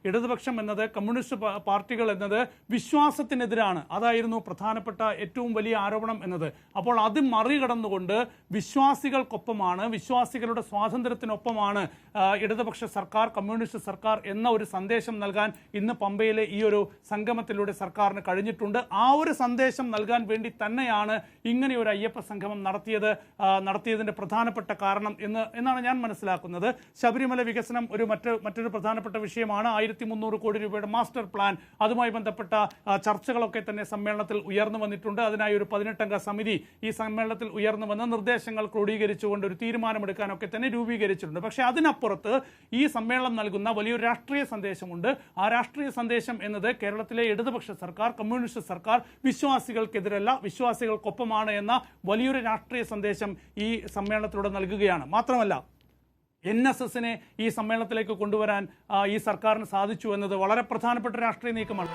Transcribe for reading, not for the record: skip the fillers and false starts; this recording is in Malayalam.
ഇടതുപക്ഷം എന്നത്, കമ്മ്യൂണിസ്റ്റ് പാർട്ടികൾ എന്നത് വിശ്വാസത്തിനെതിരാണ്. അതായിരുന്നു പ്രധാനപ്പെട്ട ഏറ്റവും വലിയ ആരോപണം എന്നത്. അപ്പോൾ അത് മറികടന്നുകൊണ്ട് വിശ്വാസികൾക്കൊപ്പമാണ്, വിശ്വാസികളുടെ സ്വാതന്ത്ര്യത്തിനൊപ്പമാണ് ഇടതുപക്ഷ സർക്കാർ, കമ്മ്യൂണിസ്റ്റ് സർക്കാർ എന്ന ഒരു സന്ദേശം നൽകാൻ ഇന്ന് പമ്പയിലെ ഈ ഒരു സംഗമത്തിലൂടെ സർക്കാരിന് കഴിഞ്ഞിട്ടുണ്ട്. ആ ഒരു സന്ദേശം നൽകാൻ വേണ്ടി തന്നെയാണ് ഇങ്ങനെ ഒരു അയ്യപ്പ സംഗമം നടത്തിയതിന്റെ പ്രധാനപ്പെട്ട കാരണം എന്നാണ് ഞാൻ മനസ്സിലാക്കുന്നത്. ശബരിമല വികസനം മറ്റൊരു പ്രധാനപ്പെട്ട വിഷയമാണ്. 1300 കോടി രൂപയുടെ മാസ്റ്റർ പ്ലാൻ, അതുമായി ബന്ധപ്പെട്ട ചർച്ചകളൊക്കെ തന്നെ സമ്മേളനത്തിൽ ഉയർന്നു വന്നിട്ടുണ്ട്. അതിനായി ഒരു 18-അംഗ സമിതി ഈ സമ്മേളനത്തിൽ ഉയർന്നു വന്ന നിർദ്ദേശങ്ങൾ ക്രോഡീകരിച്ചുകൊണ്ട് ഒരു തീരുമാനമെടുക്കാനൊക്കെ തന്നെ രൂപീകരിച്ചിട്ടുണ്ട്. പക്ഷേ അതിനപ്പുറത്ത് ഈ സമ്മേളനം നൽകുന്ന വലിയൊരു രാഷ്ട്രീയ സന്ദേശമുണ്ട്. ആ രാഷ്ട്രീയ സന്ദേശം എന്നത് കേരളത്തിലെ ഇടതുപക്ഷ സർക്കാർ, കമ്മ്യൂണിസ്റ്റ് സർക്കാർ വിശ്വാസികൾക്കെതിരല്ല, വിശ്വാസികൾക്കൊപ്പമാണ് എന്ന വലിയൊരു രാഷ്ട്രീയ സന്ദേശം ഈ സമ്മേളനത്തിലൂടെ നൽകുകയാണ്. മാത്രമല്ല, NSSനെ ഈ സമ്മേളനത്തിലേക്ക് കൊണ്ടുവരാൻ ഈ സർക്കാരിന് സാധിച്ചു എന്നത് വളരെ പ്രധാനപ്പെട്ട രാഷ്ട്രീയ നീക്കമാണ്.